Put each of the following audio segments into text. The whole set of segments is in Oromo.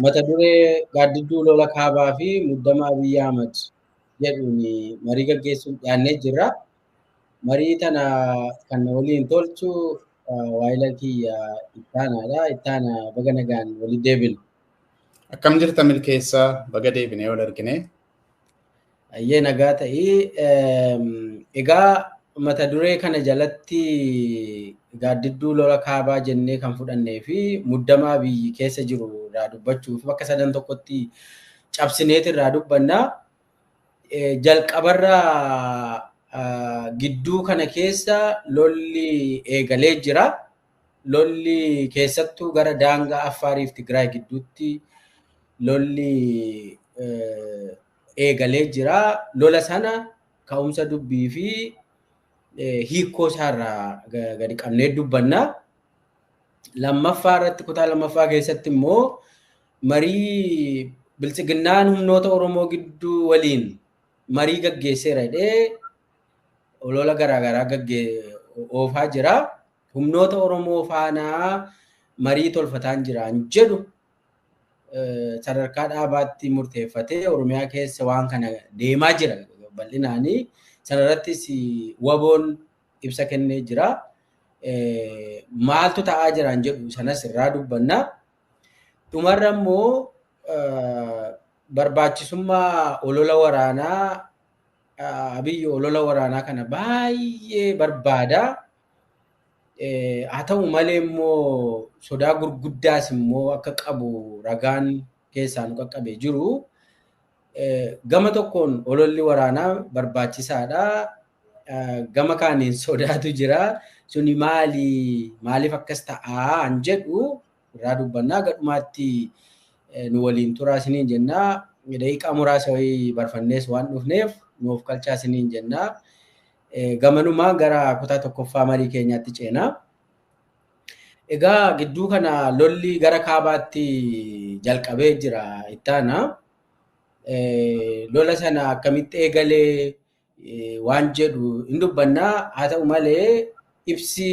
Mata duree Gaaddiduu Lola Kaabaa fi Muddama Abiyyi Ahmad jedhuun marii gaggeessuun dhiyaannee jirra. Marii tana kan waliin tolchu waayila kiyya Ittaanaadha. Ittaana baga nagaan waliin deebinu. Akkam jirta milkeessaa baga deebinee wal argine. Ayyee nagaa ta'ii. Egaa mata duree kana jalatti Gaaddiduu Lola Kaabaa jennee kan fudhannee fi Muddama Abiyyi keessa jiru irraa dubbachuuf bakka sadan tokkotti cabsineet irraa dubbanna. Jalqabarraa gidduu kana keessa lolli eegalee jira. Lolli keessattuu gara daangaa Affaarii fi Tigraay gidduutti lolli eegalee jira. Lola sana ka'umsa dubbii fi hiikoo isaarraa gadi qabnee dubbanna. Lammaffaa irratti kutaa lammaffaa keessatti immoo marii biltsiginnaan humnoota Oromoo gidduu waliin marii gaggeesseera jedhee lola garaagaraa oofaa jira. Humnoota Oromoo faanaa marii tolfataan jiraan jedhu sadarkaa dhaabaatti murteeffatee Oromiyaa keessa waan kana deemaa jira bal'inaanii. Sanarrattis waboon ibsa kennee jira. Maaltu ta'aa jiraan jedhu sanas irraa dubbanna. Dhumarra immoo barbaachisummaa olola waraanaa Abiyyi olola waraanaa kana baay'ee barbaada. Haa ta'u malee immoo sodaa gurguddaas immoo akka qabu ragaan keessaa nu qaqqabee jiru. Gama tokkoon ololli waraanaa barbaachisaadha. Gama kaaniin sodaatu jira. Suni maaliif akkas ta'aa jedhu irraa dubbannaa. Gadhumaatti nu waliin turaa isiniin jennaa. Daqiiqaa muraasa wayii barfannees waan dhufneef nuuf kalchaa isiniin jennaa. Gamanumaa gara kutaa tokkoffaa marii keenyaatti ceenaa. Egaa gidduu kana lolli gara kaabaatti jalqabee jira Ittaana. Lola sana akkamitti eegalee waan jedhu hin dubbannaa. Haa ta'u malee ibsi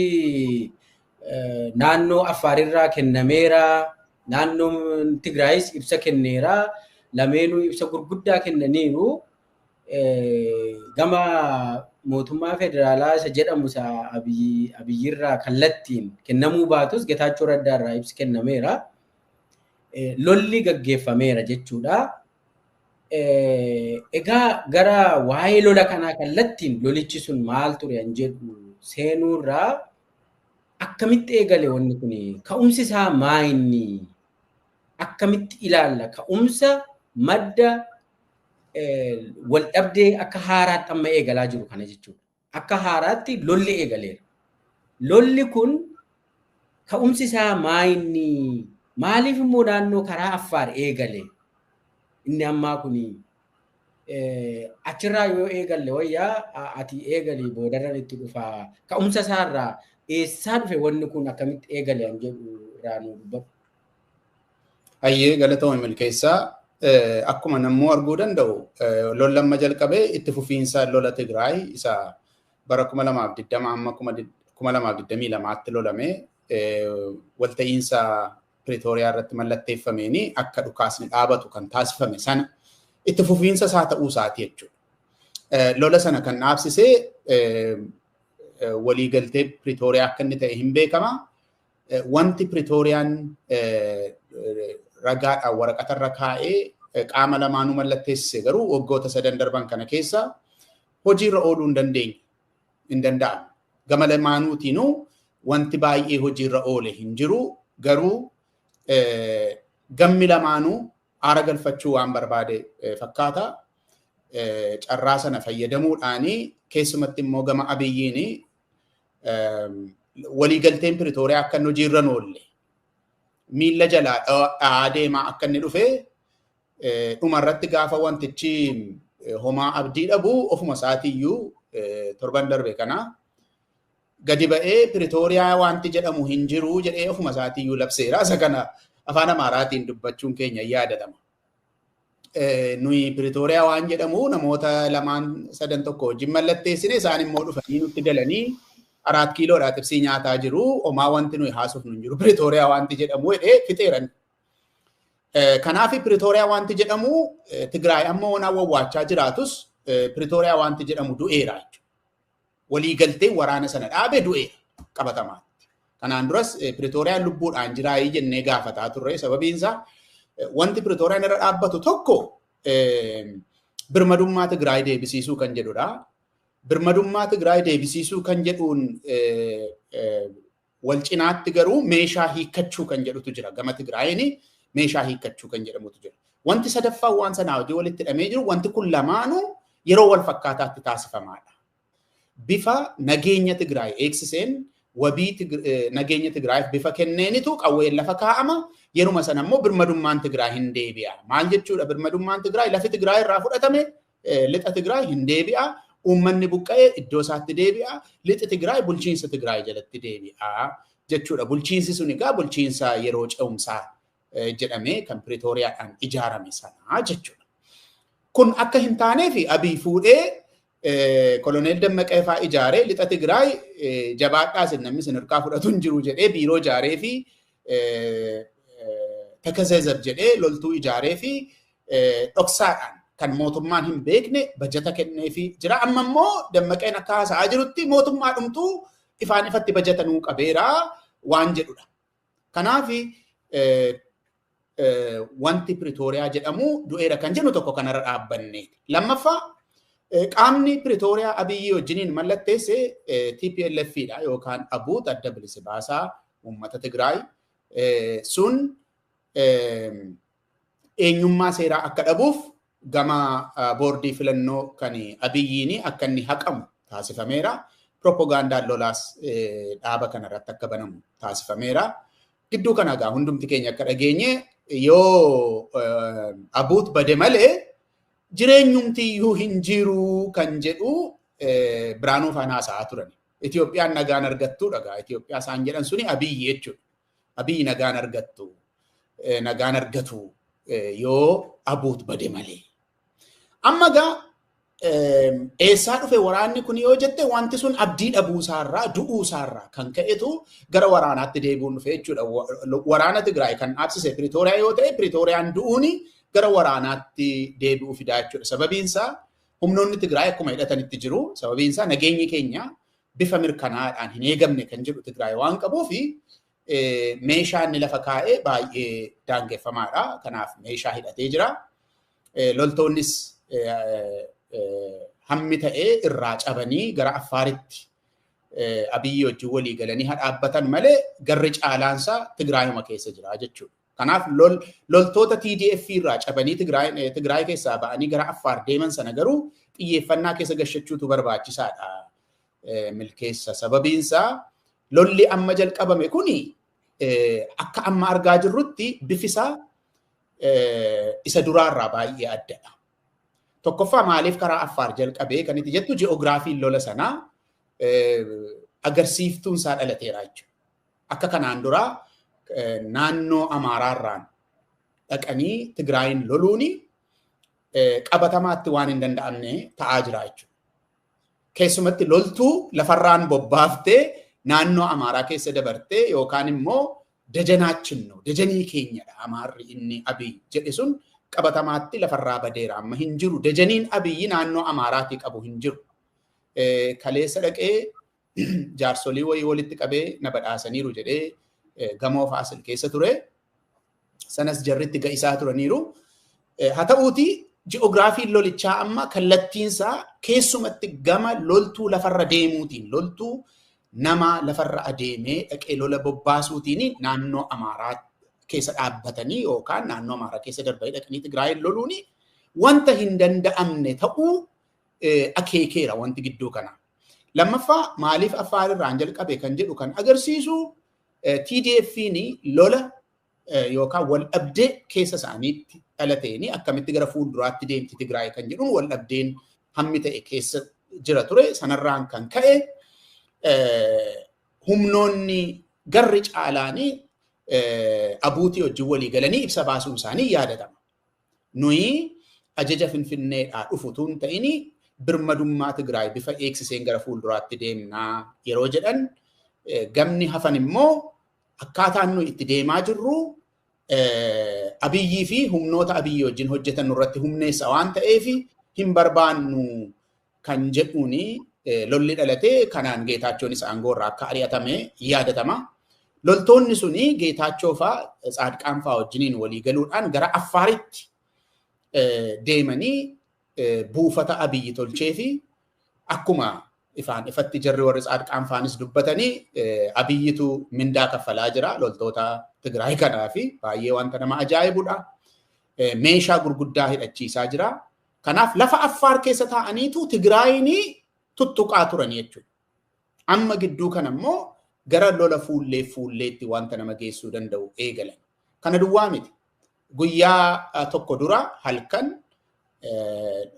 naannoo Affaarirraa kennameera. Naannoon Tigraayis ibsa kenneera. Lameenuu ibsa gurguddaa kennaniiru. Gama mootummaa federaalaa isa jedhamu isa Abiyyirraa kallattiin kennamuu baatus Getaachoo Raddaarraa ibsi kennameera. Lolli gaggeeffameera jechuudha. Egaa gara waa'ee lola kanaa kallattiin lolichi sun maal ture an jedhu seenuurraa akkamitti eegale wanni kun ka'umsi isaa maayinni akkamitti ilaalla ka'umsa madda wal dhabdee akka haaraatti amma eegalaa jiru kana jechuudha. Akka haaraatti lolli eegaleera. Lolli kun ka'umsi isaa maayinni maaliif immoo naannoo karaa Affaar eegale? Inni ammaa kun achirraa yoo eegalle wayyaa ati eegalii boodarran itti dhufaa. Ka'umsa isaarraa eessaa dhufe wanni kun akkamitti eegale an jedhu irraa nu dubbatu. Hayyee galatoomii milkeessaa. Akkuma namuu arguu danda'u lola lamma jalqabee itti fufiinsa lola Tigraay isa bara 2020 amma 2022tti lolame walta'iinsa Pretooriyaa irratti mallatteeffameeni akka dhukaasni dhaabatu kan taasifame sana itti fufiinsa isaa ta'uu isaati jechuudha. Lola sana kan dhaabsisee waliigaltee Pretooriyaa akka inni ta'e hin beekama. Wanti Pretooriyaan ragaadhaan waraqatarra kaa'ee qaama lamaanuu mallatteessise garuu waggoota 3 darban kana keessa hojiirra ooluu hin danda'amu. Gama lamaanuutiinuu wanti baay'ee hojiirra oole hin jiru garuu gammi lamaanuu aara galfachuu waan barbaade fakkaata. Carraa sana fayyadamuudhaanii keessumatti immoo gama Abiyyiin waliigalteen Pretooriyaa akka inni hojiirra oolle miilla jalaa dha'aa deemaa akka inni dhufe dhumarratti gaafa wantichi homaa abdii dhabu ofuma isaatiiyyuu torban darbe kana gadi ba'ee Pretooriyaa wanti jedhamu hin jiru jedhee ofuma isaatiiyyuu labseera. Isa kana afaan Amaaraatiin dubbachuun keenya yaadatama. Nuyi Pretooriyaa waan jedhamu namoota lamaan sadan tokko wajjin mallatteessine isaan immoo dhufanii nutti galanii 4 kiiloodhaa xibsii nyaataa jiru. Homaa wanti nuyi haasofnu hin jiru. Pretooriyaa wanti jedhamu jedhee fixeeran. Kanaaf Pretoria wanti jedhamu Tigraay amma waan wawwaachaa jiraatus Pretoria wanti jedhamu du'eera jechuudha. Walii galtee waraana sana dhaabe du'eera qabatamaatti. Kanaan duras Pretoria lubbuudhaan jiraayii jennee gaafataa turre sababiin isaa wanti Pretoria irra dhaabbatu tokko birmadummaa Tigraay deebisiisuu kan jedhudha. Birmadummaa Tigraay deebisiisuu kan jedhuun wal cinaatti garuu meeshaa hiikkachuu kan jedhutu jira. Gama Tigraayiin meeshaa hiikkachuu kan jedhamutu jira. Wanti sadaffaa waan sanaa hojii walitti hidhamee jiru wanti kun lamaanuu yeroo wal fakkaataatti taasifamaadha. Bifa nageenya Tigraay eegsiseen wabii nageenya Tigraayiif bifa kenneenitu qawween lafa kaa'ama. Yeruma sana immoo birmadummaan Tigraay hin deebi'a. Maal jechuudha birmadummaan Tigraay? Lafi Tigraay irraa fudhatame lixa Tigraay hin deebi'a. Uummanni buqqa'ee iddoo isaatti deebi'a. Lixi Tigraay bulchiinsa Tigraay jalatti deebi'a jechuudha. Bulchiinsi sun egaa bulchiinsa yeroo ce'umsaa jedhamee kan Pretooriyaadhaan ijaarame sana jechuudha. Kun akka hin taaneef Abiy fuudhee Koloneel Dammaqee fa'aa ijaaree lixa Tigraay jabaadhaas namni sin hirkaa fudhatu hin jiru jedhee biiroo ijaaree fi Takazeezab jedhee loltuu ijaaree fi dhoksaadhaan kan mootummaan hin beekne bajata kennee fi jira. Amma immoo Dammaqeen akka haasa'aa jirutti mootummaa dhumtuu ifaan ifatti bajata nuu qabeera waan jedhudha. Kanaaf wanti Pretoria jedhamu du'eera kan jennu tokko kanarra dhaabbanneeti. Lammaffaa qaamni Pretoria Abiyyi wajjiniin mallatteesse TPLF dha yookaan Abuut Adda Bilisa Baasaa Uummata Tigraay sun eenyummaa seeraa akka dhabuuf gama boordii filannoo kan Abiyyiin akka inni haqamu taasifameera. Propagandaan lolaas dhaaba kanarratti akka banamu taasifameera. Gidduu kana egaa hundumti keenya akka dhageenye yoo Abuut bade malee jireenyumtiyyuu hin jiru kan jedhu Biraanuu faan haasa'aa turan. Itoophiyaan nagaan argattuudha egaa Itoophiyaa isaan jedhan suni Abiyyi jechuudha. Abiyyi nagaan argatu yoo Abuut bade malee. Amma egaa eessaa dhufe waraanni kun yoo jette wanti sun abdii dhabuusaarraa du'uusaarraa kan ka'etu gara waraanaatti deebi'uun dhufe jechuudha. Waraana Tigraay kan dhaabsise Pretoria yoo ta'e Pretoriyaan du'uuni gara waraanaatti deebi'uu fidaa jechuudha. Sababiin isaa humnoonni Tigraay akkuma hidhatanitti jiru. Sababiin isaa nageenyi keenya bifa mirkanaadhaan hin eegamne kan jedhu Tigraay waan qabuufi meeshaa inni lafa kaa'ee baay'ee daangeffamaadha. Kanaaf meeshaa hidhatee jira. Loltoonnis hammi ta'ee irraa cabanii gara Affaaritti Abiyyi wajjin walii galanii dhaabbatan malee garri caalaansaa Tigraayuma keessa jira jechuudha. Kanaaf loltoota TDF irraa cabanii Tigraay keessaa ba'anii gara Affaar deeman sana garuu xiyyeeffannaa keessa gashachuutu barbaachisaadha milkeessa. Sababiin isaa lolli amma jalqabame kuni akka amma argaa jirrutti bifisaa isa duraarraa baay'ee addadha. Tokkoffaa maaliif karaa Affaar jalqabee kan itti jettu ji'oogiraafiin lola sanaa agarsiiftuun isaa dhalateera jechuudha. Akka kanaan duraa naannoo Amaaraarraan dhaqanii Tigraayin loluuni qabatamaatti waan hin danda'amne ta'aa jira jechuudha. Keessumatti loltuu lafarraan bobbaaftee naannoo Amaaraa keessa dabartee yookaan immoo dajanaachinno dajanii keenyadha Amaarri inni Abiy jedhe sun qabatamaatti lafarraa badeera amma hin jiru. Dajaniin Abiyyi naannoo Amaaraatii qabu hin jiru. Kaleessa dhaqee jaarsolii wayii walitti qabee na badhaasaniiru jedhee gamoo Faasil keessa ture. Sanas jarritti ga'isaa turaniiru. Haa ta'uuti ji'oogiraafiin lolichaa amma kallattiinsaa keessumatti gama loltuu lafarra deemuutiin loltuu nama lafarra adeemee dhaqee lola bobbaasuutiin naannoo Amaaraa keessa dhaabbatanii yookaan naannoo Amaaraa keessa darbanii dhaqanii Tigraayin loluuni wanta hin danda'amne ta'uu akeekeera wanti gidduu kana. Lammaffaa maaliif Affaar irraan jalqabe kan jedhu kan agarsiisu TDF'n lola yookaan wal dhabdee keessa isaaniitti dhalateeni akkamitti gara fuulduraatti deemti Tigraay kan jedhuun wal dhabdeen hammi ta'e keessa jira ture. Sanarraan kan ka'e humnoonni garri caalaanii Abuutii wajjin walii galanii ibsa baasuun isaanii yaadatama. Nuyi ajaja Finfinneedhaa dhufutuun ta'ini birmadummaa Tigraay bifa eegsiseen gara fuulduraatti deemnaa yeroo jedhan gamni hafan immoo akkaataan nuyi itti deemaa jirru Abiyyii fi humnoota Abiyyi wajjin hojjetan nurratti humneessa waan ta'eef hin barbaannu kan jedhuuni lolli dhalatee kanaan Geetaachoonis aangoorraa akka ari'atame yaadatama. Loltoonni suni Geetaachoo fa'aa Tsaadqaan fa'aa wajjiniin walii galuudhaan gara Affaaritti deemanii buufata Abiyyi tolchee fi akkuma ifaan ifatti jarri warri Tsaadqaan fa'aanis dubbatanii Abiyyitu mindaa kaffalaa jira loltoota Tigraay kanaa fi baay'ee wanta nama ajaa'ibudha. Meeshaa gurguddaa hidhachiisaa jira. Kanaaf lafa Affaar keessa taa'aniitu Tigraayinii tuttuqaa turan jechuudha. Amma gidduu kana immoo gara lola fuulleetti wanta nama geessuu danda'u eegalan. Kana duwwaa miti. Guyyaa tokko dura halkan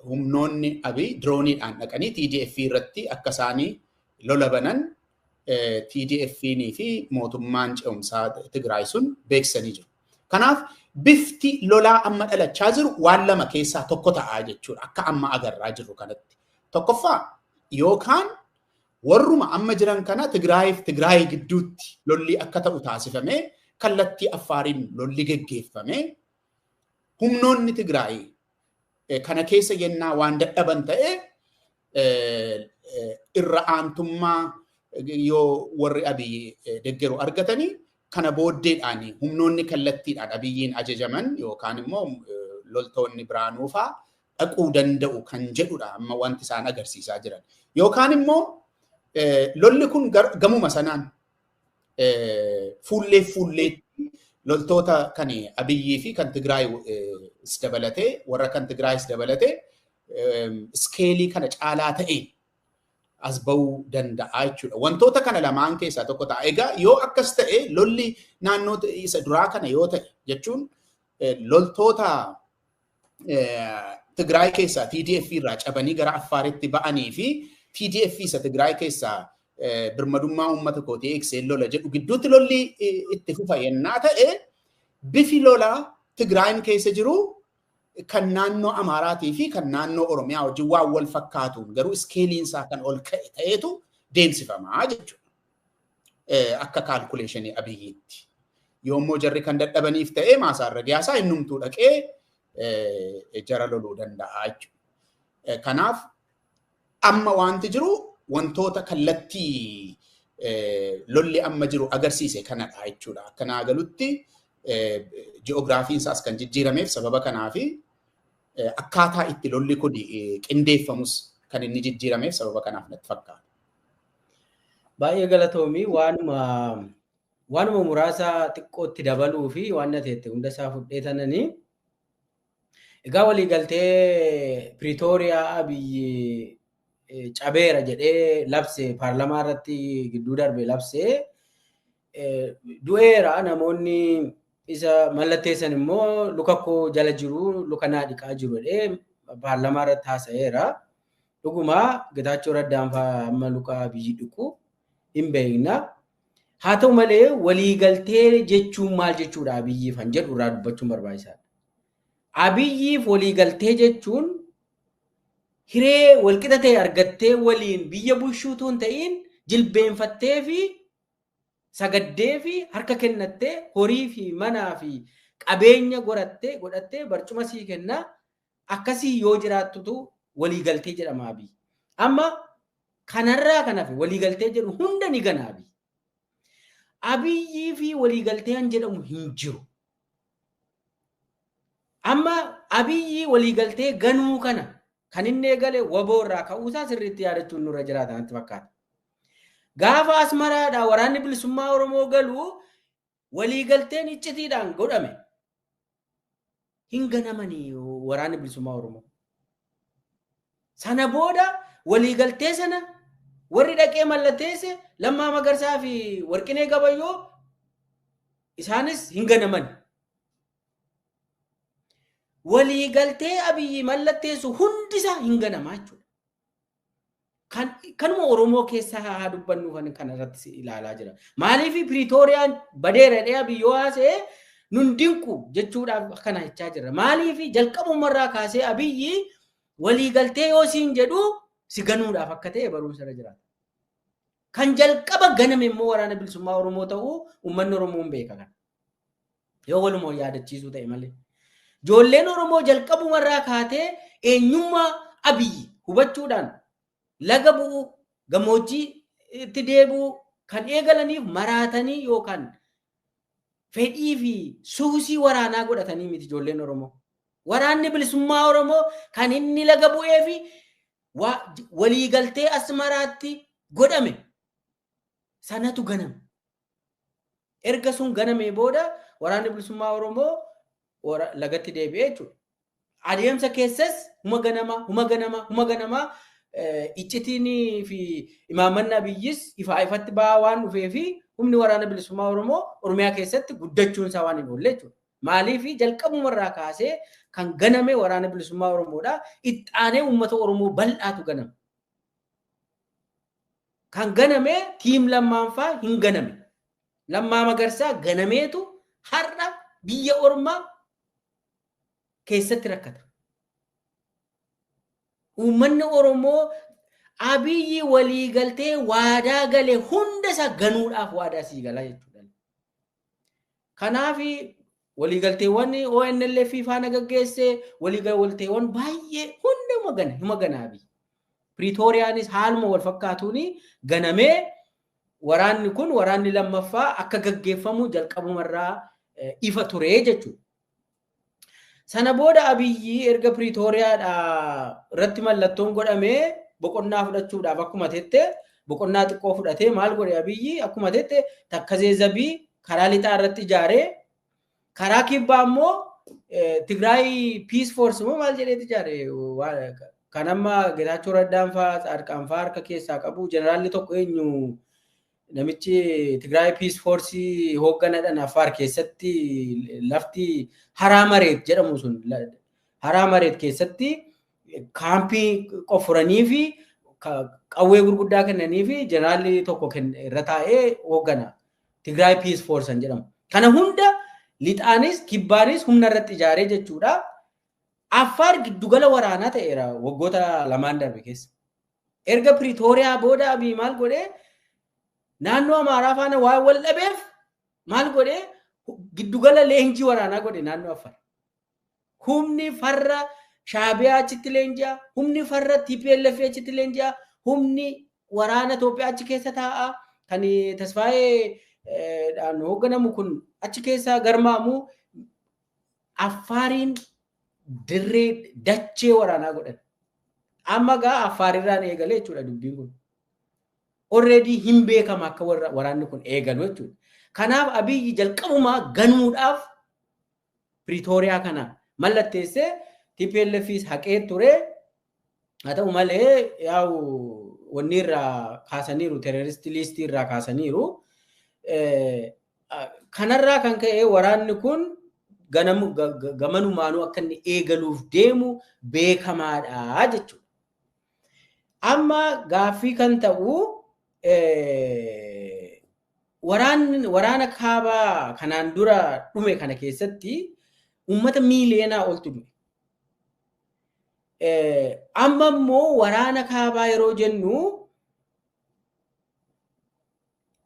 humnoonni Abiy dirooniidhaan dhaqanii TDF irratti akka isaanii lola banan TDF-nii fi mootummaan ce'umsaa Tigraay sun beeksisanii jiru. Kanaaf bifti lolaa amma dhalachaa jiru waan lama keessaa tokko ta'aa jechuudha. Akka amma agarraa jirru kanatti. Tokkoffaa yookaan warruma amma jiran kana Tigraay gidduutti lolli akka ta'u taasifamee kallattii Affaariin lolli geggeeffamee humnoonni Tigraay kana keessa yennaa waan dadhaban ta'e irra aantummaa yoo warri Abiyyi deggeru argatanii kana booddeedhaan humnoonni kallattiidhaan Abiyyiin ajajaman yookaan immoo loltoonni biraanuu fa'aa dhaquu danda'u kan jedhudha amma wanti isaan agarsiisaa jiran. Yookaan immoo lolli kun gamuma sanaan fuulleetti loltoota kan Abiyyii fi kan Tigraay dabalatee warra kan Tigraayis dabalatee iskeelii kana caalaa ta'e as ba'uu danda'a jechuudha. Wantoota kana lamaan keessaa tokko ta'a. Egaa yoo akkas ta'e lolli naannoo isa duraa kana yoo ta'e jechuun loltoota Tigraay keessaa TDF irraa cabanii gara Affaaritti ba'anii fi TDF isa Tigraay keessaa birmadummaa uummata kootii eegsee lola jedhu gidduutti lolli itti fufa yennaa ta'e bifi lolaa Tigraayin keessa jiru kan naannoo Amaaraatii fi kan naannoo Oromiyaa wajjin waan wal fakkaatuun garuu iskeeliinsaa kan ol ka'e ta'etu deemsifamaa jechuudha. Akka kaalkuleeshinii Abiyyiitti. Yoommoo jarri kan dadhabaniif ta'e maasaarra giyaasaa innumtuu dhaqee jara loluu danda'a jechuudha. Kanaaf amma wanti jiru wantoota kallattii lolli amma jiru agarsiise kanadha jechuudha. Akkanaa galutti ji'oogiraafiin isaas kan jijjiirameef sababa kanaafi akkaataa itti lolli kun qindeeffamus kan inni jijjiirameef sababa kanaaf natti fakkaata. Baay'ee galatoomii waanuma muraasa xiqqootti dabaluu fi waan nateette hunda isaa fudheetananii egaa waliigaltee Piriitooriyaa Abiyyi cabeera jedhee labse paarlamaa irratti gidduu darbe labse du'eera namoonni isa mallatteessan immoo luka koo jala jiru luka naa dhiqaa jiru jedhee paarlamaa irratti haasa'eera. Dhuguma Geetaachoo Raddaan amma luka Abiyyi dhiqu hin beekna. Haa ta'u malee waliigaltee jechuun maal jechuudha Abiyyiif kan jedhu irraa dubbachuun barbaachisaadha. Abiyyiif waliigaltee jechuun hiree walqixa ta'e argattee waliin biyya bulchuutu hin ta'in jilbeenfattee fi sagaddee fi harka kennattee horii fi manaa fi qabeenya godhattee barcuma sii kenna akkasii yoo jiraattutu waliigaltee jedhama Abiyyi. Amma kanarraa kanaaf waliigaltee jedhu hunda ni gana Abiyyi. Abiyyii fi waliigaltee kan jedhamu hin jiru. Amma Abiyyi waliigaltee ganuu kana kan inni eegale waboorraa ka'uusaa sirriitti yaadachuun nurra jiraata natti fakkaata. Gaafa Asmaraadhaa waraanni bilisummaa Oromoo galuu waliigalteen iccitiidhaan godhame. Hin ganamanii waraanni bilisummaa Oromoo. Sana booda waliigaltee sana warri dhaqee mallatteesse Lammaa Magarsaa fi Warqinee Gabayyoo isaanis hin ganaman. Waliigaltee Abiyyi mallatteessu hundisaa hin ganamaa jechuudha. Kanuma Oromoo keessaa haa dubbannu kan irratti ilaalaa jira. Maaliif Piriitooriyaan badeera jedhee Abiyyi haasa'ee nun dinqu jechuudhaaf kana jechaa jira. Maaliif jalqabumarraa kaasee Abiyyi waliigaltee yoo siin jedhu si ganuudhaaf akka ta'e barumsa irra jiraata. Kan jalqaba ganame immoo waraana bilisummaa Oromoo ta'uu uummanni Oromoo hin beeka kana. yoo walumaa yaadachiisuu ta'e malee. Ijoolleen Oromoo jalqabumarraa kaatee eenyummaa Abiyyi hubachuudhaan laga bu'uu gammoojjii itti deebi'uu kan eegalaniif maraatanii yookaan fedhii fi suusii waraanaa godhatanii miti ijoolleen Oromoo. Waraanni bilisummaa Oromoo kan inni laga bu'ee fi waliigaltee Asmaraatti godhame sanatu ganame. Erga sun ganamee booda waraanni bilisummaa Oromoo lagatti deebi'ee jechuudha. Adeemsa keessas huma ganamaa iccitiin fi imaammanni Abiyyis ifatti ba'aa waan dhufee fi humni waraana bilisummaa Oromoo Oromiyaa keessatti guddachuun isaa waan hin oolle jechuudha. Maaliif jalqabumarraa kaasee kan ganame waraana bilisummaa Oromoodha. Itti aanee uummata Oromoo bal'aatu ganame. Kan ganame tiim Lammaanfaa hin ganame. Lammaa Magarsaa ganameetu har'a biyya Oromaa keessatti rakkata. Uummanni Oromoo Abiyyi waliigaltee waadaa gale hunda isaa ganuudhaaf waadaa sii galaa jechuudha. Kanaaf waliigalteewwan ONLF faana gaggeesse waliigalteewwan baay'ee hunda hima gana Abiyyi. Pretooriyaanis haaluma wal fakkaatuun ganamee waraanni kun waraanni lammaffaa akka gaggeeffamu jalqabumarraa ifa ture jechuudha. Sana booda Abiyyi erga Pretooriyaadhaa irratti mallattoon godhamee boqonnaa fudhachuudhaaf akkuma tette boqonnaa xiqqoo fudhatee maal godhe Abiyyi akkuma tette Takkazee Zabii karaa lixaa irratti ijaaree karaa kibbaa immoo Tigraay Peace Force moo maal jedheeti ijaare kan amma Getaachoo Raddaan fa'aa Tsaadqaan fa'aa harka keessaa qabu jeneraalli tokko eenyu namichi Tigraay Peace Force hoogganadhaan Affaar keessatti lafti Haraa Mareet jedhamu sun Haraa Mareet keessatti kaampii qofuranii fi qawwee gurguddaa kennanii fi jeneraalli tokko irra taa'ee hooggana Tigraay Peace Force jedhamu. Kana hunda lixaanis kibbaanis humna irratti ijaaree jechuudha. Affaar giddugala waraanaa ta'eera waggoota lamaan darbe keessa. Erga Pretooriyaa booda Abiyyi maal godhee naannoo Amaaraa faana waan wal dhabeef maal godhee giddugala leenjii waraanaa godhe naannoo Affaar. Humni farra Shaabiyaa achitti leenji'a, humni farra TPLF achitti leenji'a, humni waraana Itoophiyaa achi keessa taa'a. Kan Tasfaayee hoogganamu kun achi keessa garmaamu Affaariin dirree dachee waraanaa godhan. Amma gaa Affaarirraan eegalee jechuudha dubbiin kun. Already hin beekama akka waraanni kun eegalu jechuudha. Kanaaf Abiyyi jalqabumaa ganuudhaaf Pretooriyaa kana mallatteessee TPLFis haqee ture. Haa ta'u malee yaa'u wanni irraa kaasaniiru terrorist listii irraa kaasaniiru. Kanarraa kan ka'e waraanni kun gamanumaanuu akka inni eegaluuf deemu beekamaadha jechuudha. Amma gaaffii kan ta'u waraana kaabaa kanaan dura dhume kana keessatti uummata miiliyoonaa oltu dhume. Amma immoo waraana kaabaa yeroo jennu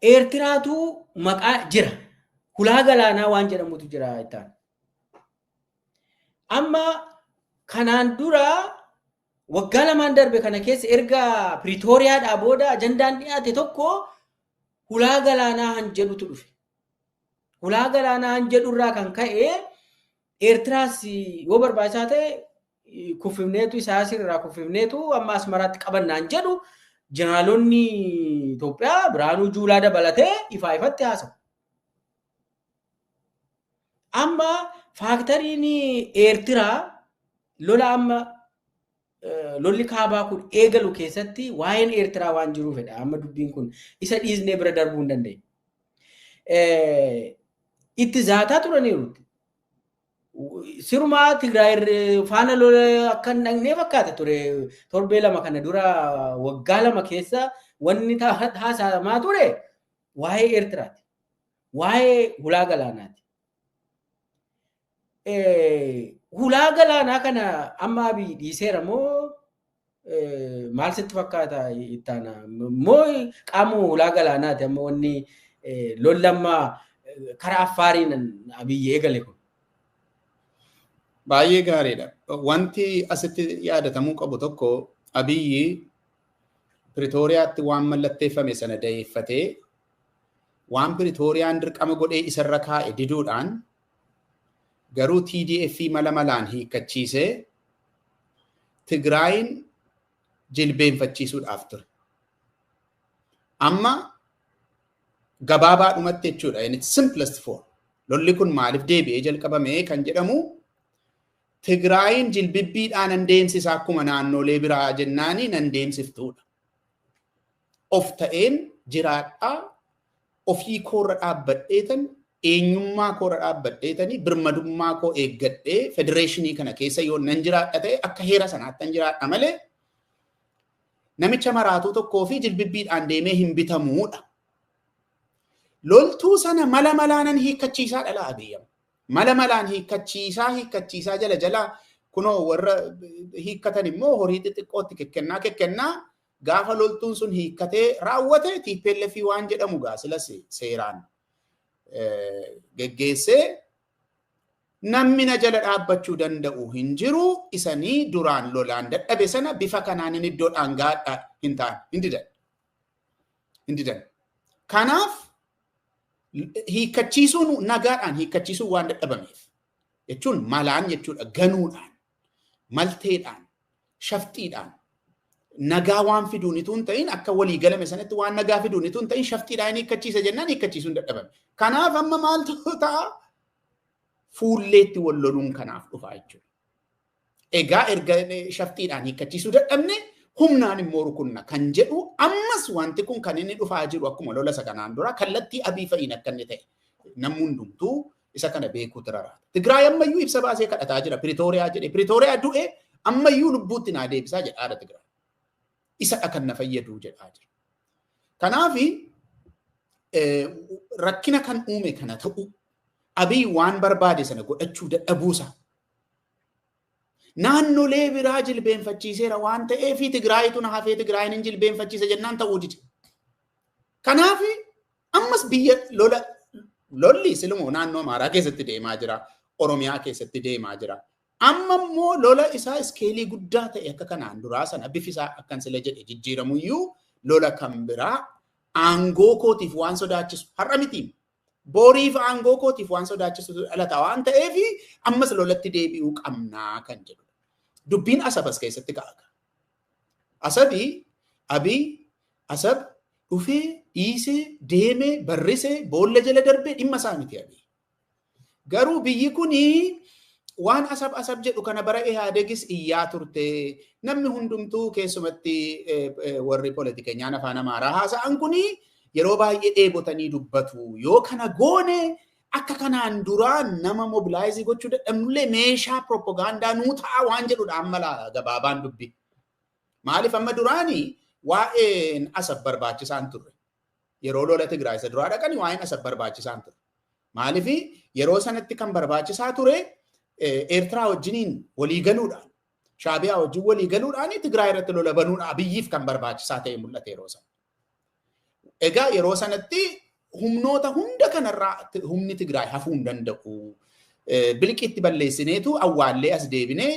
Eertiraatu maqaa jira. Hulaa galaanaa waan jedhamutu jira ittaan. Amma kanaan dura waggaa lamaan darbe kana keessa erga Pretooriyaadhaa booda ajandaan dhiyaate tokko hulaa galaanaa han jedhutu dhufe. Hulaa galaanaa han jedhurraa kan ka'e Eertiraas yoo barbaachisaa ta'e kuffifneetu Isaayyaas irraa kuffifneetu amma Asmaraatti qabannaan jedhu jeneraalonni Itoophiyaa Biraanuu Juulaa dabalatee ifatti haasa'u. Amma faaktoriin Eertiraa lola amma lolli kaabaa kun eegalu keessatti waa'een Eertiraa waan jiruufidha. Amma dubbiin kun isa dhiisnee bira darbuu hin dandeenye. Itti zaataa turaniiru. Sirumaa Tigraay faana lola akka hin dhaqnee fakkaata ture. Torbee lama kana dura waggaa lama keessa wanni haasamaa ture waa'ee Eertiraati. Waa'ee hulaa galaanaati. Hulaa galaanaa kana amma Abiyyi dhiiseera moo maal sitti fakkaata ittaana? Moo qaama hulaa galaanaati amma wanni lollammaa karaa Affaariin Abiyyi eegale kun. Baay'ee gaariidha. Wanti asitti yaadatamuu qabu tokko Abiyyi Pretooriyaatti waan mallatteeffame sana da'eeffatee waan Pretooriyaan dirqama godhee isarra kaa'e diduudhaan garuu TDF mala malaan hiikkachiisee Tigraayin jilbeenfachiisuudhaaf ture. Amma gabaabaadhumatti jechuudha. In its simplest form. Lolli kun maaliif deebi'ee jalqabame kan jedhamu Tigraayin jilbibbiidhaan nan deemsisa akkuma naannolee biraa jennaanii nan deemsiftuudha. Of ta'een jiraadhaa ofii koorra dhaabbadheetan eenyummaa koorra dhaabbadheetanii birmadummaa koo eeggadhee federeeshinii kana keessa yoo nan jiraadha ta'e akka heera sanaatti nan jiraadha malee namicha maraatuu tokkoo fi jilbibbiidhaan deemee hin bitamuudha. Loltuu sana mala malaanan hiikkachiisaa dhala Abiyyi. Mala malaan hiikkachiisaa jala kunoo warra hiikkatan immoo horii xixiqqootti kekkennaa gaafa loltuun sun hiikkatee raawwate TPLF waan jedhamu gaasilas seeraan geggeessee namni na jala dhaabbachuu danda'u hin jiru isanii duraan lolaan dadhabe sana bifa kanaan inni iddoodhaan gaadhaa hin ta'an hin didan. Kanaaf hiikkachiisuun nagaadhaan hiikkachiisuun waan dadhabameef jechuun malaan jechuudha ganuudhaan malteedhaan shafxiidhaan nagaa waan fiduun ituun ta'in akka walii galame sanatti waan nagaa fiduun ituun ta'in shafxiidhaan hiikkachiisa jennaan hiikkachiisuun dadhabame. Kanaaf amma maaltu ta'a fuulleetti wal loluun kanaaf dhufaa jechuudha. Egaa erga shafxiidhaan hiikkachiisuu dadhabne humnaan immoo rukunna kan jedhu ammas wanti kun kan inni dhufaa jiru akkuma lola isa kanaan dura kallattii Abii fa'iin akka inni ta'e namni hundumtuu isa kana beekuutu raraata. Tigraay ammayyuu ibsa baasee kadhataa jira. Pretooriyaa jedhee Pretooriyaa du'e ammayyuu lubbuutti naa deebisaa jedhaadha Tigraay. Isa kan na fayyadu jedhaa jira. Kanaaf rakkina kan uume kana ta'u Abii waan barbaade sana godhachuu dadhabuusa. Naannolee biraa jilbeenfachiiseera waan ta'eef Tigraayitu na hafee Tigraayin hin jilbeenfachiisa jennaan ta'uu dide. Kanaaf ammas biyya lolli silumoo naannoo Amaaraa keessatti deemaa jira. Oromiyaa keessatti deemaa jira. Amma immoo lola isaa iskeelii guddaa ta'e akka kanaan duraa sana bifisaa akkan sila jedhe jijjiiramuyyuu lola kan biraa aangoo kootiif waan sodaachisu har'a miti. Boriif aangoo kootiif waan sodaachisu dhalata waan ta'eef ammas lolatti deebi'uu qabnaa kan jedhu. Dubbiin Asabas keessatti ka'aga. Abii Asab dhufee dhiisee deemee barrisee boolla jala darbee dhimma isaa miti Abii. Garuu biyyi kunii waan asab jedhu kana bara Ihaadegis iyyaa turte namni hundumtuu keessumatti warri politikeenyaan afaan Amaaraa haasa'an kuni yeroo baay'ee dheebotanii dubbatu yoo kana goone akka kanaan duraa nama mobilaayizii gochuu dadhabnullee meeshaa propagaandaa nuu ta'a waan jedhudha amma gabaabaan dubbi. Maaliif amma duraanii waa'een Asab barbaachisaan turre yeroo lola Tigraay isa duraa dhaqanii waa'een Asab barbaachisaan turre. Maaliif yeroo sanatti kan barbaachisaa ture Eertiraa wajjiniin walii galuudhaan Shaabiyaa wajjin walii galuudhaan Tigraay irratti lola banuudha Abiyyiif kan barbaachisaa ta'e mul'ate yeroo sana. Egaa yeroo sanatti humnoota hunda kanarraa humni Tigraay hafuu hin danda'u. Biliqitti balleessineetu awwaallee as deebinee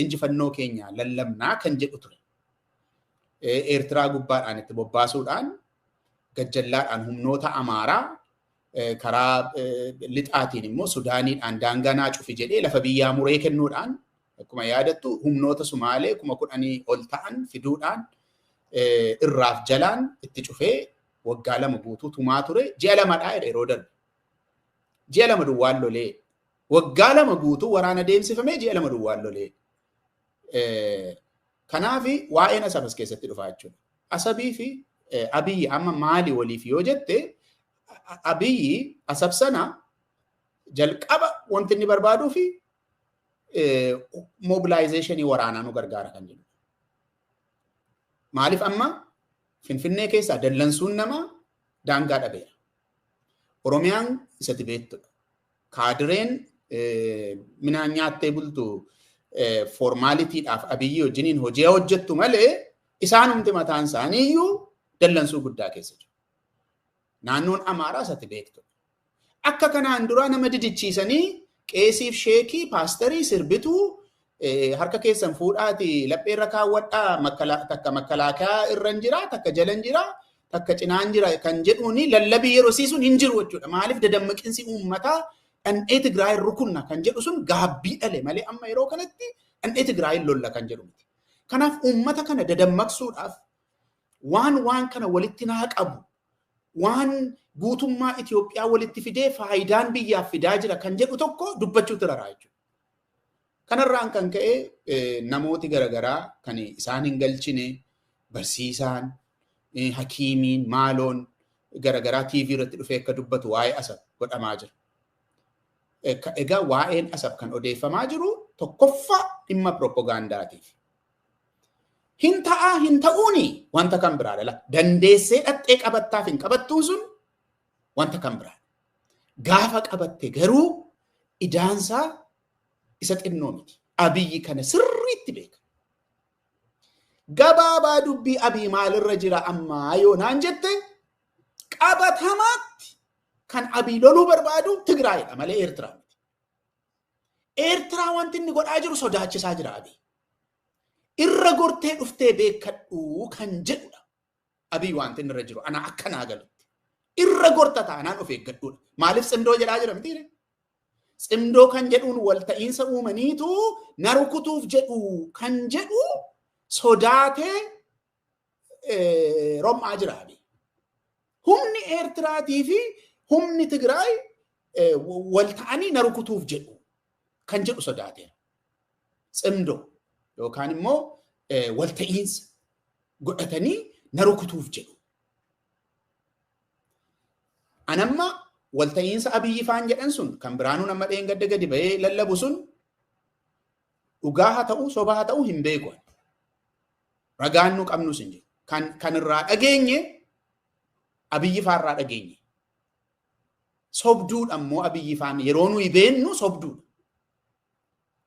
injifannoo keenya lallabnaa kan jedhu ture. Eertiraa gubbaadhaan itti bobbaasuudhaan gajjallaadhaan humnoota Amaaraa karaa lixaatiin immoo Sudaaniidhaan daangaa naa cufi jedhee lafa biyyaa muree kennuudhaan akkuma yaadattu humnoota Sumaalee 10,000 ol ta'an fiduudhaan irraaf jalaan itti cufee waggaa 2 guutuu tumaa ture. Ji'a 2dhaa yeroo darbe. Ji'a 2 duwwaan lolee. Waggaa 2 guutuu waraana deemsifamee ji'a 2 duwwaan lolee. Kanaaf waa'een Asabas keessatti dhufaa jechuudha. Asabii fi Abiyyi amma maali waliif yoo jette Abiyyi Asab sana jalqaba wanti inni barbaaduu fi mobilaayizeeshinii waraanaa nu gargaara kan jedhu. Maaliif amma Finfinnee keessaa dallansuun namaa daangaa dhabeera. Oromiyaan isatti beektudha. Kaadireen minaan nyaattee bultu formaalitiidhaaf Abiyyi wajjiniin hojii hojjettu malee isaanumti mataan isaanii iyyuu dallansuu guddaa keessa jiru. Naannoon Amaaraa isatti beektudha. akka kanaan dura nama didichiisanii qeesiif sheekii paasterii sirbituu harka keessan fuudhaati lapheerra kaawwadhaa takka makkalaakaa irra jira takka jala jira takka cinaan jira kan jedhuuni lallabii yeroo siisuun hin jiru jechuudha. Maaliif dadammaqinsi uummataa dhandhee Tigraay rukunna kan jedhu sun gaabbii dhale malee amma yeroo kanatti dhandhee Tigraay lolla kan jedhu miti. Kanaaf uummata kana dadammaqsuudhaaf waan kana walitti naa qabu waan guutummaa Itoophiyaa walitti fidee faayidaan biyyaaf fidaa jira kan jedhu tokko dubbachuutu raraa jechuudha. Kanarraan kan ka'e namooti garaagaraa kan isaan hin galchine barsiisaan hakiimiin maaloon garaagaraa TV irratti dhufee akka dubbatu waa'ee Asab godhamaa jira. Egaa waa'een Asab kan odeeffamaa jiru tokkoffaa dhimma propagaandaatiif. Hin ta'uuni wanta kan biraadha. Dandeessee dhaxxee qabattaaf hin qabattuun sun wanta kan biraadha. Gaafa qabatte garuu idaansaa isa xinnoo miti. Abiyyi kana sirriitti beeka. Gabaabaa dubbii Abiy maalirra jira ammaa yoo naan jette qabatamaatti kan Abiy loluu barbaadu Tigraayidha malee Eertiraa miti. Eertiraa wanti inni godhaa jiru sodaachisaa jira Abiy. Irra gortee dhuftee beekadhu kan jedhudha. Abiy wanti inni irra jiru ana akkanaa galutti. Irra gorta taanaan of eeggadhuudha. Maaliif tsimdoo jedhaa jira miti? Tsimdoo kan jedhuun walta'iinsa uumaniitu na rukutuuf jedhu kan jedhu sodaatee rom'aa jira Abiy. Humni Eertiraatii fi humni Tigraay walta'anii na rukutuuf jedhu kan jedhu sodaateera. Tsimdoo yookaan immoo walta'iinsa godhatanii na rukutuuf jedhu. Anamma walta'iinsa Abiyyi faan jedhan sun kan Biraanuu nama dheengadda gadi bahee lallabu sun dhugaa haa ta'u soba haa ta'u hin beeku. Ragaan nu qabnus hin jiru. Kan irraa dhageenye Abiyyi faarraa dhageenye. Sobduudha immoo Abiyyi faan yeroo nuyi beennu sobduudha.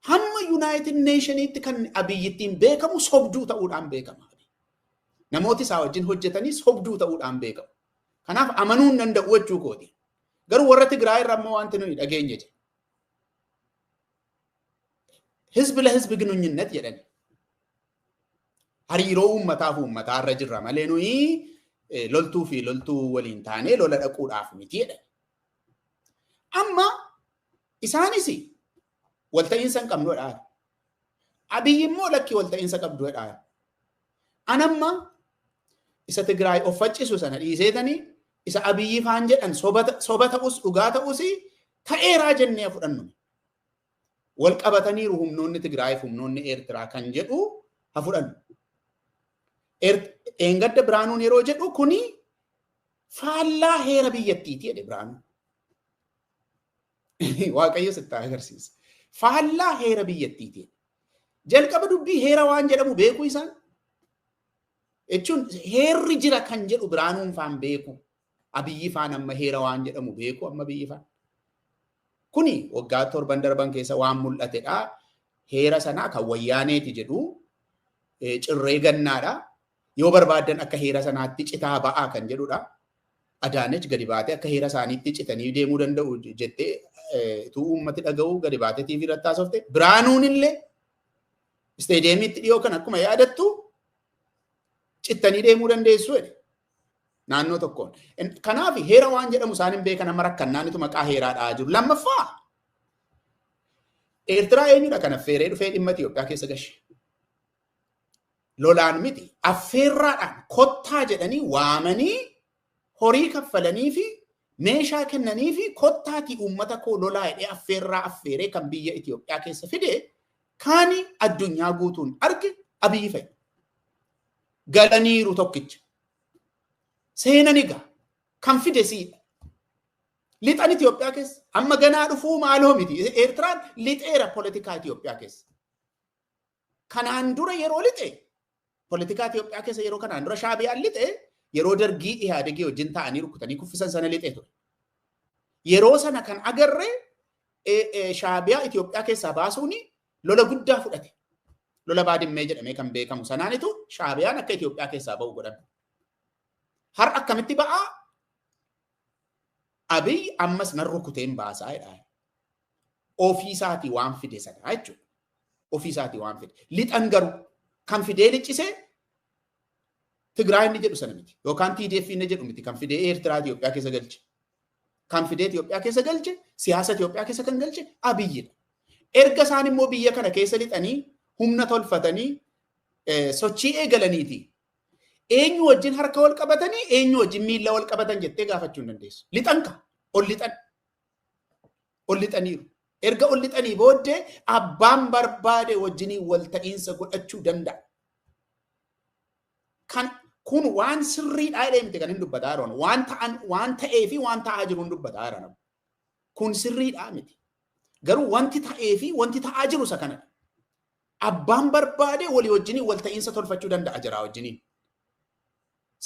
Hamma United Nationitti kan Abiyyittiin beekamu sobduu ta'uudhaan beekama. Namooti isaa wajjin hojjetanii sobduu ta'uudhaan beekamu. Kanaaf amanuu hin danda'u jechuu kooti. Garuu warra Tigraay irraa immoo wanti nuyi dhageenye jira. Hizbi ለህዝብ ግንኙነት jedhani. Hariiroo uummataaf uummataa irra jirra malee nuyi loltuu fi loltuu waliin taanee lola dhaquudhaaf miti jedhani. Amma isaanis walta'iinsa hin qabnudha. Abiyyi immoo lakkii walta'iinsa qabdudha. Anamma isa Tigraay of faccisu sana dhiiseetanii isa Abiyyi faan jedhan soba ta'us dhugaa ta'us ta'eeraa jennee fudhannu. Wal qabataniiru humnoonni Tigraay fi humnoonni Eertiraa kan jedhu haa fudhannu. Eengadda Biraanuun yeroo jedhu kuni faallaa heera biyyattiiti jedhe Biraanuun. Waaqayyo sitti agarsiisa. Faallaa heera biyyattiiti. Jalqaba dubbii heera waan jedhamu beeku isaan. Jechuun heerri jira kan jedhu Biraanuun faan beeku. Abiyyi faan amma heera waan jedhamu beeku amma Abiyyi faan. Kuni waggaa torban darban keessa waan mul'atedha. Heera sanaa kan wayyaaneeti jedhu cirree gannaadha. Yoo barbaadan akka heera sanaatti citaa ba'aa kan jedhudha. Adaanech gadi baatee akka heera isaaniitti citanii deemuu danda'u jettee tuu uummati dhaga'u gadi baatee TV irratti haasofte. Biraanuun illee isteediyeemiitti dhiyoo kan akkuma yaadattu cittanii deemuu dandeessu jedhe. Naannoo tokkoon. Kanaaf heera waan jedhamu isaan hin beekan amma rakkannaanitu maqaa heeraadhaa jiru. Lammaffaa Eertiraa eenyudha kan affeeree dhufee dhimma Itoophiyaa keessa gashe. Lolaan miti affeerraadhaan kottaa jedhanii waamanii horii kaffalanii fi meeshaa kennanii fi kottaatii uummata koo lolaa jedhee affeerraa affeeree kan biyya Itoophiyaa keessa fide kaani addunyaa guutuun arge Abiyyi fa'i. Galaniiru tokkicha. Seenan egaa kan fide siidha. Lixan Itoophiyaa keessa amma ganaa dhufuu maaloo miti. Eertiraan lixeera poolitikaa Itoophiyaa keessa. Kanaan dura yeroo lixe poolitikaa Itoophiyaa keessa yeroo kanaan dura Shaabiyaan lixe yeroo dargii Ihaadegii wajjin ta'anii rukkutanii kuffisan sana lixe ture. Yeroo sana kan agarre Shaabiyaa Itoophiyaa keessaa baasuuni lola guddaa fudhate. Lola baadimmee jedhamee kan beekamu sanaanitu Shaabiyaan akka Itoophiyaa keessaa ba'u godhame. Har akkamitti ba'aa Abiy ammas nan rukuteen baasaa jedha. Ofiisaatii waan fide sana jechuudha. Ofiisaatii waan fide. Lixan garuu kan fidee liccisee Tigraay inni jedhu sana miti. Yookaan TDF inni jedhu miti. Kan fidee Eertiraa Itoophiyaa keessa galche. Kan fidee Itoophiyaa keessa galche, siyaasa Itoophiyaa keessa kan galche Abiyyidha. Erga isaan immoo biyya kana keessa lixanii humna tolfatanii sochii eegalaniiti. Eenyu wajjin harka wal qabatanii, eenyu wajjin miilla wal qabatan jettee gaafachuu hin dandeessu. Lixan ka, ol lixan. Ol lixaniiru. Erga ol lixanii booddee abbaan barbaade wajjinii wal ta'iinsa godhachuu danda'a. Kun waan sirriidhaa jedhee miti kan hin dubbataa jiran. Waan ta'ee fi waan ta'aa jiru hin dubbataa jiran. Kun sirriidhaa miti. Garuu wanti ta'ee fi wanti ta'aa jiru isa kanadha. Abbaan barbaade walii wajjinii wal ta'iinsa tolfachuu danda'a jira wajjinii.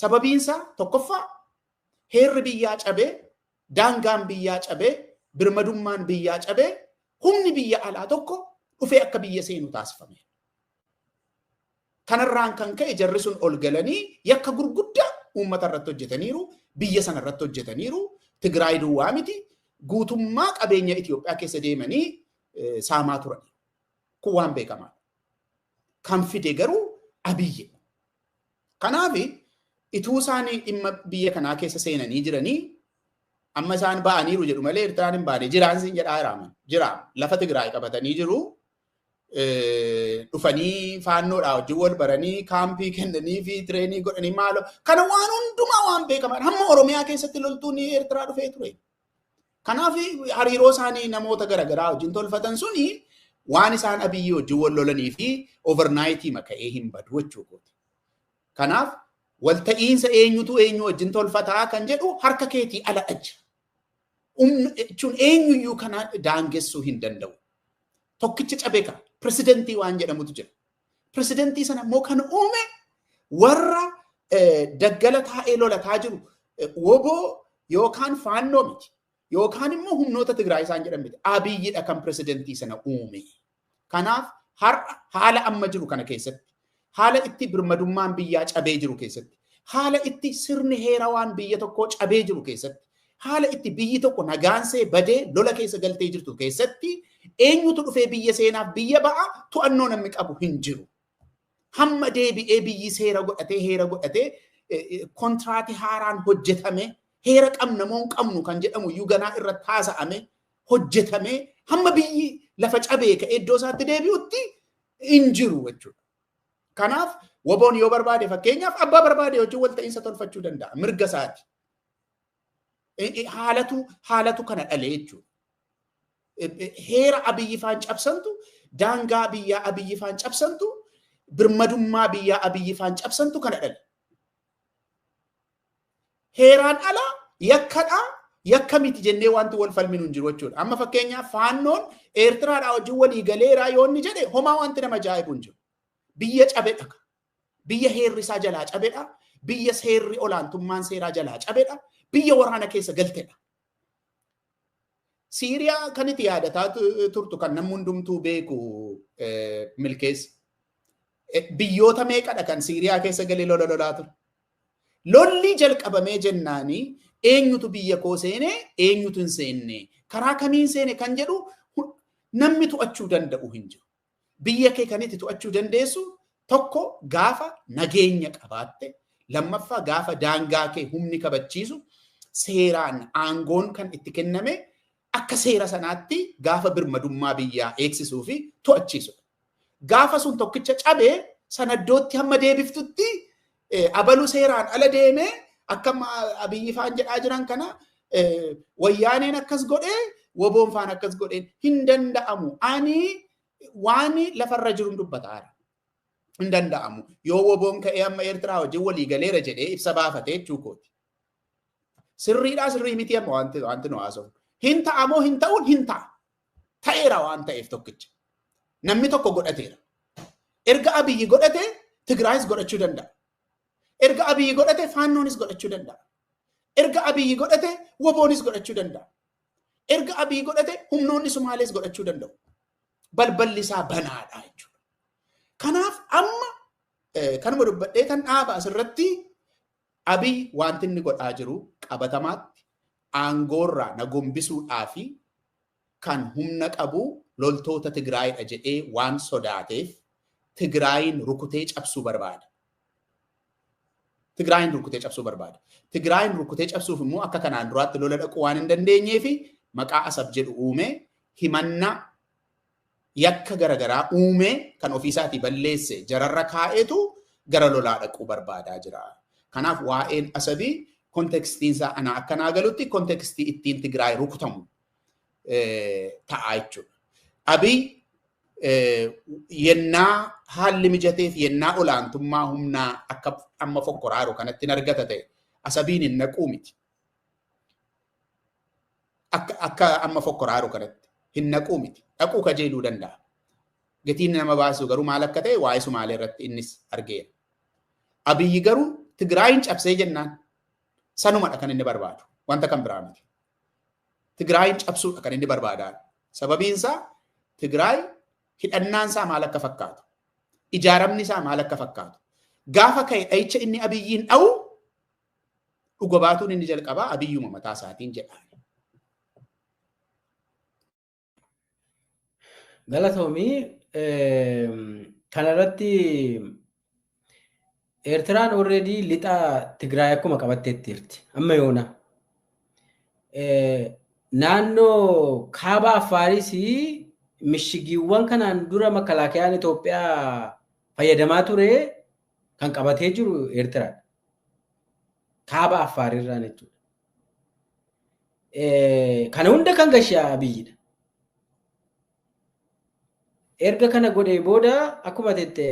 Sababiinsaa tokkoffaa heerri biyyaa cabee, daangaan biyyaa cabee, birmadummaan biyyaa cabee, humni biyya alaa tokko dhufee akka biyya seenu taasifame. Kanarraan kan ka'e jarri sun ol galanii yakka gurguddaa uummata irratti hojjetaniiru, biyya sana irratti hojjetaniiru, Tigraay duwwaa miti, guutummaa qabeenya Itoophiyaa keessa deemanii saamaa turan. Kun waan beekamaadha. Kan fide garuu Abiyyi. Kanaaf ituu isaanii dhimma biyya kanaa keessa seenanii jiranii amma isaan ba'aniiru jedhu malee Eertiraan hin baane jiraan siin jedhaa jiraaman. Jiraan lafa Tigraay qabatanii jiru. Dhufanii faannoodhaa wajjin wal baranii kaampii kennanii fi tireenii godhanii maaloo kana waan hundumaa waan beekaman hamma Oromiyaa keessatti loltuun Eertiraa dhufee ture. Kanaaf hariiroo isaanii namoota garaagaraa wajjin tolfatan suni waan isaan Abiyyi wajjin wal lolanii fi overnightii maka'ee hin badu jechuudha. Kanaaf walta'iinsa eenyutu eenyu wajjin tolfataa kan jedhu harka keetii ala ajja. Jechuun eenyuyyuu kana daangessuu hin danda'u. Tokkicha cabeeka pirezidantii waan jedhamutu jira. Pirezidantii sana immoo kan uume warra daggala taa'ee lolataa jiru woboo yookaan faannoo miti. Yookaan immoo humnoota Tigraay isaan jedhan miti. Abiyyidha kan pirezidantii sana uume. Kanaaf haala amma jiru kana keessatti, haala itti birmadummaan biyyaa cabee jiru keessatti, haala itti sirni heerawaan biyya tokkoo cabee jiru keessatti, haala itti biyyi tokko nagaansee badee lola keessa galtee jirtu keessatti eenyutu dhufee biyya seenaaf biyya ba'a to'annoo namni qabu hin jiru. Hamma deebi'ee biyyi seera godhatee heera godhatee kontiraatii haaraan hojjetame heera qabna moo hin qabnu kan jedhamu iyyuu ganaa irratti haasa'ame hojjetame hamma biyyi lafa cabee ka'ee iddoo isaatti deebi'utti hin jiru jechuudha. Kanaaf woboon yoo barbaade fakkeenyaaf abbaa barbaade wajjin wal ta'iinsa tolfachuu danda'a mirga isaati. Haalatu kana dhalee jechuudha. Heera Abiyyi faan cabsantu, daangaa biyyaa Abiyyi faan cabsantu, birmadummaa biyyaa Abiyyi faan cabsantu kana dhale. Heeraan alaa yakkadhaa yakka miti jennee wanti wal falminu hin jiru jechuudha. Amma fakkeenyaaf faannoon Eertiraadhaa wajjin walii galeeraa yoo inni jedhe homaa wanti nama ajaa'ibu hin jiru. Biyya cabedha. Biyya heerri isaa jalaa cabedha. Biyya seerri olaantummaan seeraa jalaa cabedha. Biyya waraana keessa galtedha. Siiriyaa kan itti yaadataa turtu kan namni hundumtuu beeku milkeessa. Biyyoota meeqadha kan Siiriyaa keessa galee lolaa ture. Lolli jalqabamee jennaanii eenyutu biyya koo seene eenyutu hin seenne karaa kamiin seene kan jedhu namni to'achuu danda'u hin jiru. Biyya kee kan itti to'achuu dandeessu tokko gaafa nageenya qabaatte, lammaffaa gaafa daangaa kee humni kabachiisu seeraan aangoon kan itti kenname akka seera sanaatti gaafa birmadummaa biyyaa eegsisuu fi to'achiisudha. Gaafa sun tokkicha cabee sanaddootti hamma deebiftutti abalu seeraan ala deemee akka Abiyyi faan jedhaa jiran kana wayyaaneen akkas godhee woboon faan akkas godheen hin danda'amu. Ani waan lafarra jiru dubbataara. Hin danda'amu. Yoo woboon ka'ee amma Eertiraa wajjin walii galeera jedhee ibsa baafatee jechuukooti. Sirriidhaa sirrii miti amma wanti nu haasa'u. Hin ta'amoo hin ta'uun hin ta'a. Ta'eera waan ta'eef tokkicha. Namni tokko godhateera. Erga Abiyyi godhate Tigraayis godhachuu danda'a. Erga Abiyyi godhate faannoonis godhachuu danda'a. Erga Abiyyi godhate woboonis godhachuu danda'a. Erga Abiyyi godhate humnoonni Sumaalees godhachuu danda'u. Balballi isaa banaadha jechuudha. Kanaaf amma kanuma dubbadhee kan dhaaba asirratti Abiyyi wanti inni godhaa jiru qabatamaatti aangoorraa na gombisuudhaa fi kan humna qabu loltoota Tigraayidha jedhee waan sodaateef Tigraayin rukutee cabsuu barbaada. Tigraayin rukutee cabsuu barbaada. Tigraayin rukutee cabsuuf immoo akka kanaan duraatti lola dhaquu waan hin dandeenyee fi maqaa Asab jedhu uume himannaa yakka garagaraa uume kan ofiisaatii balleesse jararra kaa'eetu gara lolaa dhaquu barbaadaa jira. Kanaaf waa'een Asabii kontekstiin isaa ana akkanaa galutti kontekstii ittiin Tigraay rukutamu ta'aa jechuudha. Abiy yennaa haalli mijateef yennaa olaantummaa humnaa akka amma fokkoraaru kanatti argata ta'e Asabiin hin naquu miti. Akka amma fokkoraaru kanatti hin naquu miti. Dhaquu kajeeluu danda'a. Gatiin nama baasu garuu maal akka ta'e waa'ee Sumaalee irratti innis argeera. Abiyyi garuu Tigraayin cabsee jennaan sanumadha kan inni barbaadu. Wanta kan biraa miti. Tigraayin cabsuudha kan inni barbaadaa. Sababiin isaa Tigraay hidhannaan isaa maal akka fakkaatu, ijaaramni isaa maal akka fakkaatu. Gaafa ka'e dhayicha inni Abiyyiin dha'u dhuga baatuun inni jalqabaa Abiyyuma mataa isaatiin jedha. Galatoomii kanarratti Eertiraan already lixa Tigraay akkuma qabatteetti jirti. Amma yoona. Naannoo kaaba Affaaris mishigiiwwan kanaan dura makalaakayaan Itoophiyaa fayyadamaa ture kan qabatee jiru Eertiraan. Kaaba Affaarirraan jechuudha. Kana hunda kan gashaa Abiyyidha. Erga kana godhee booda akkuma jette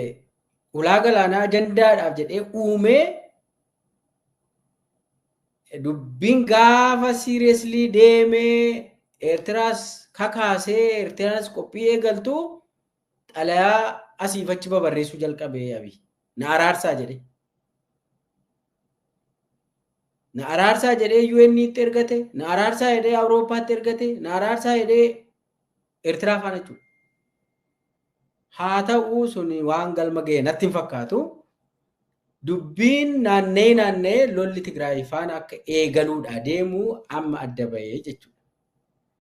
ulaa galaanaa ajandaadhaaf jedhee uumee dubbiin gaafa seriously deemee Eertiraas kakaasee Eertiraas qophii eegaltu xalayaa asiif achi babarreessuu jalqabee Abiy. Na araarsaa jedhee. Na araarsaa jedhee UN'tti ergate, na araarsaa jedhee Awurooppaatti ergate, na araarsaa jedhee Eertiraa faana jechuudha. Haa ta'uu suni waan galma ga'e natti hin fakkaatu. Dubbiin naannee lolli Tigraay faana akka eegaluudha deemu amma adda bahee jechuudha.